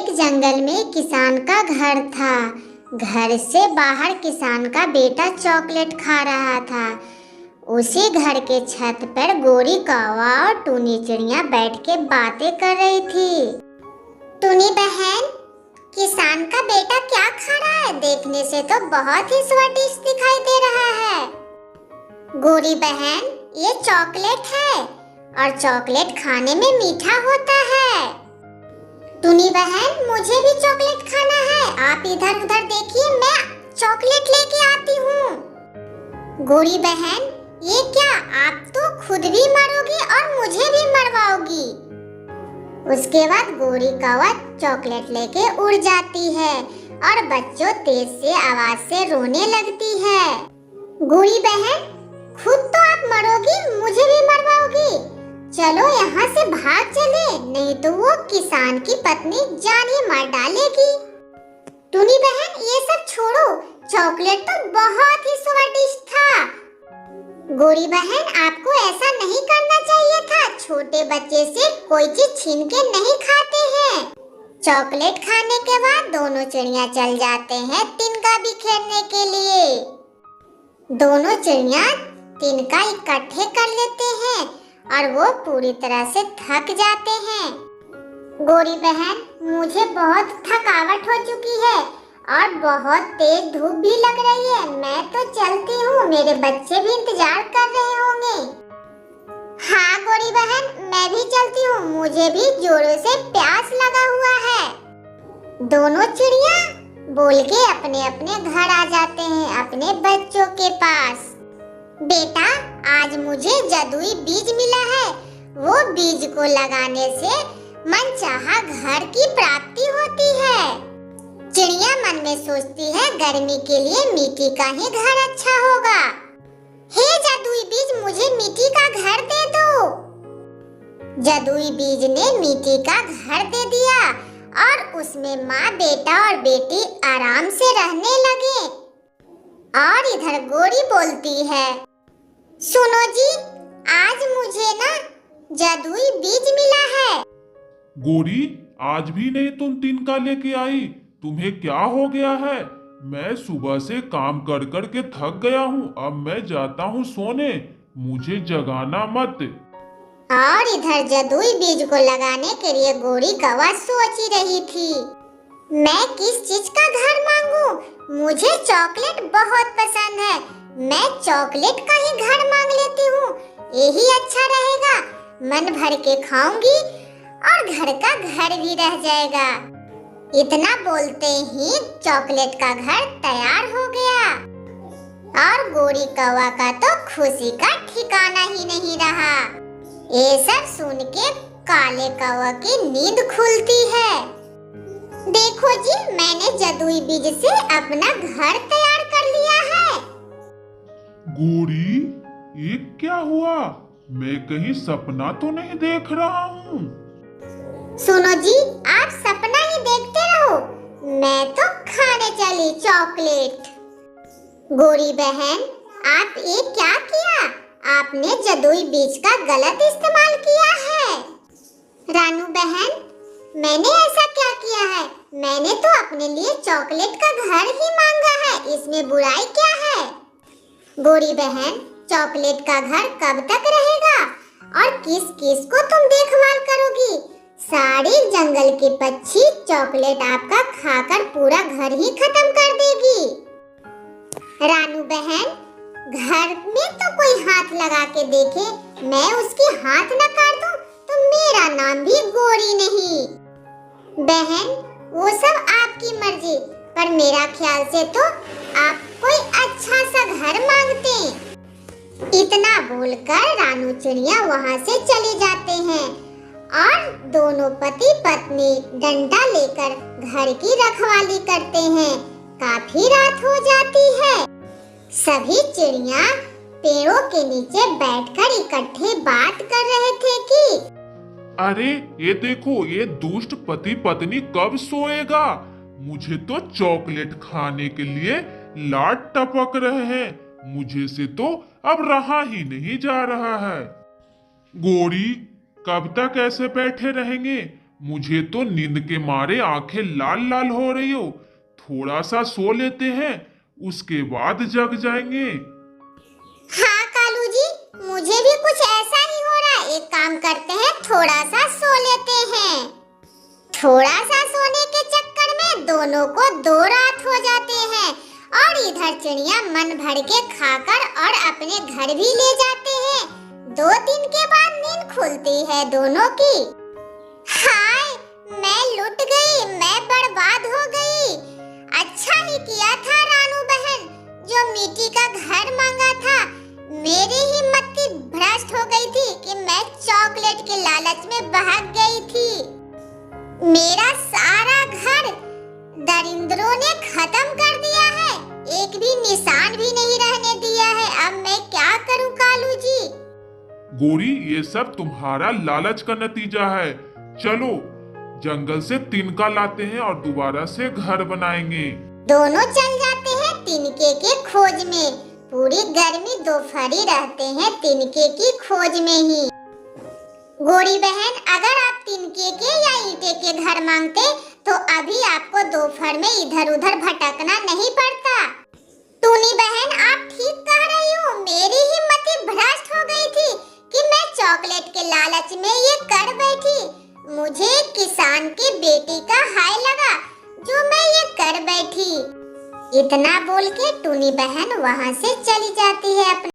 एक जंगल में किसान का घर था। घर से बाहर किसान का बेटा चॉकलेट खा रहा था। उसी घर के छत पर गोरी कौवा और टूनी चिड़िया बैठ के बातें कर रही थी। टूनी बहन, किसान का बेटा क्या खा रहा है? देखने से तो बहुत ही स्वादिष्ट दिखाई दे रहा है। गोरी बहन, ये चॉकलेट है और चॉकलेट खाने में मीठा होता है। टूनी बहन, मुझे भी चॉकलेट खाना है। आप इधर उधर देखिए, मैं चॉकलेट लेके आती हूँ। गोरी बहन, ये क्या? आप तो खुद भी मरोगी और मुझे भी मरवाओगी। उसके बाद गोरी कौवा चॉकलेट लेके उड़ जाती है और बच्चों तेज से आवाज से रोने लगती है। गोरी बहन, खुद तो आप मरोगी, मुझे भी मरवाओगी। चलो यहाँ से भाग चले, नहीं तो वो किसान की पत्नी जान ही मार डालेगी। टूनी बहन, ये सब छोड़ो, चॉकलेट तो बहुत ही स्वादिष्ट था। गोरी बहन, आपको ऐसा नहीं करना चाहिए था। छोटे बच्चे से कोई चीज छीन के नहीं खाते हैं। चॉकलेट खाने के बाद दोनों चिड़िया चल जाते हैं तिनका बिखेरने के लिए। दोनों चिड़िया तिनका इकट्ठे कर लेते हैं और वो पूरी तरह से थक जाते हैं। गोरी बहन, मुझे बहुत थकावट हो चुकी है और बहुत तेज धूप भी लग रही है। मैं तो चलती हूँ, मेरे बच्चे भी इंतजार कर रहे होंगे। हाँ गोरी बहन, मैं भी चलती हूँ, मुझे भी जोरों से प्यास लगा हुआ है। दोनों चिड़िया बोल के अपने अपने घर आ जाते हैं, अपने बच्चों के पास। बेटा, आज मुझे जादुई बीज मिला है। वो बीज को लगाने से मनचाहा घर की प्राप्ति होती है। चिड़िया मन में सोचती है, गर्मी के लिए मिट्टी का ही घर अच्छा होगा। हे जादुई बीज, मुझे मिट्टी का घर दे दो। जादुई बीज ने मिट्टी का घर दे दिया और उसमें माँ, बेटा और बेटी आराम से रहने लगे। और इधर गोरी बोलती है, सुनो जी, आज मुझे ना जादुई बीज मिला है। गोरी, आज भी नहीं तुम तिनका लेके आई? तुम्हें क्या हो गया है? मैं सुबह से काम कर कर के थक गया हूँ। अब मैं जाता हूँ सोने, मुझे जगाना मत। और इधर जादुई बीज को लगाने के लिए गोरी कौवा सोच ही रही थी, मैं किस चीज का घर मांगू? मुझे चॉकलेट बहुत पसंद है, मैं चॉकलेट का ही घर मांग लेती हूँ। यही अच्छा रहेगा, मन भर के खाऊंगी और घर का घर भी रह जाएगा। इतना बोलते ही चॉकलेट का घर तैयार हो गया और गोरी कौवा का तो खुशी का ठिकाना ही नहीं रहा। ये सब सुन के काले कौवा की नींद खुलती है। देखो जी, मैंने जादुई बीज से अपना घर तैयार कर लिया है। गोरी, ये क्या हुआ? मैं कहीं सपना तो नहीं देख रहा हूँ? सुनो जी, आप सपना ही देखते रहो, मैं तो खाने चली चॉकलेट। गोरी बहन, आप ये क्या किया? आपने जादुई बीज का गलत इस्तेमाल किया है। रानू बहन, मैंने ऐसा क्या किया है? मैंने तो अपने लिए चॉकलेट का घर ही मांगा है, इसमें बुराई क्या है? गोरी बहन, चॉकलेट का घर कब तक रहेगा और किस किस को तुम देखभाल करोगी? सारे जंगल के पक्षी चॉकलेट आपका खाकर पूरा घर ही खत्म कर देगी। रानू बहन, घर में तो कोई हाथ लगा के देखे, मैं उसके हाथ न काट दूं तो मेरा नाम भी गोरी नहीं। बहन, वो सब आपकी मर्जी, पर मेरा ख्याल से तो आप कोई अच्छा सा घर मांगते। इतना बोलकर रानू चिड़िया वहाँ से चले जाते हैं और दोनों पति पत्नी डंडा लेकर घर की रखवाली करते हैं। काफी रात हो जाती है। सभी चिड़िया पेड़ों के नीचे बैठकर इकट्ठे बात कर रहे थे कि अरे ये देखो, ये दुष्ट पति पत्नी कब सोएगा? मुझे तो चॉकलेट खाने के लिए लाड टपक रहे हैं। मुझे से तो अब रहा ही नहीं जा रहा है। गोरी, कब तक ऐसे बैठे रहेंगे? मुझे तो नींद के मारे आंखें लाल लाल हो रही हो। थोड़ा सा सो लेते हैं, उसके बाद जग जाएंगे। हाँ कालू जी, मुझे भी कुछ ऐसा ही हो रहा है। एक काम करते हैं, थोड़ा सा सो लेते हैं। थोड़ा सा सोने के चक्कर में दोनों को 2 रात हो जाते हैं और इधर चिड़िया मन भर के खाकर और अपने घर भी ले जाते हैं। 2 दिन के बाद नींद खुलती है दोनों की। हाय, मैं लुट गई, मैं बर्बाद हो गई। अच्छा ही किया था रानू बहन जो मिट्टी का घर मांगा था। मेरी हिम्मत भ्रष्ट हो गई थी कि मैं चॉकलेट के लालच में भाग गई थी। मेरा सारा घर दरिंदरों ने खत्म कर दिया है, एक भी निशान भी नहीं रहने दिया है। अब मैं क्या करूं कालू जी? गोरी, ये सब तुम्हारा लालच का नतीजा है। चलो जंगल से तिनका लाते हैं और दोबारा से घर बनाएंगे। दोनों चल जाते हैं तिनके के खोज में। पूरी गर्मी दोपहरी रहते हैं तिनके की खोज में ही। गोरी बहन, अगर आप तिनके के या ईंटे के घर मांगते तो अभी आपको दोपहर में इधर उधर भटकना नहीं पड़ता। टूनी बहन, आप ठीक कह रही हो। मेरी हिम्मत भ्रष्ट हो गई थी कि मैं चॉकलेट के लालच में ये कर बैठी। मुझे किसान की बेटी का हाय लगा जो मैं ये कर बैठी। इतना बोल के टूनी बहन वहाँ से चली जाती है अपने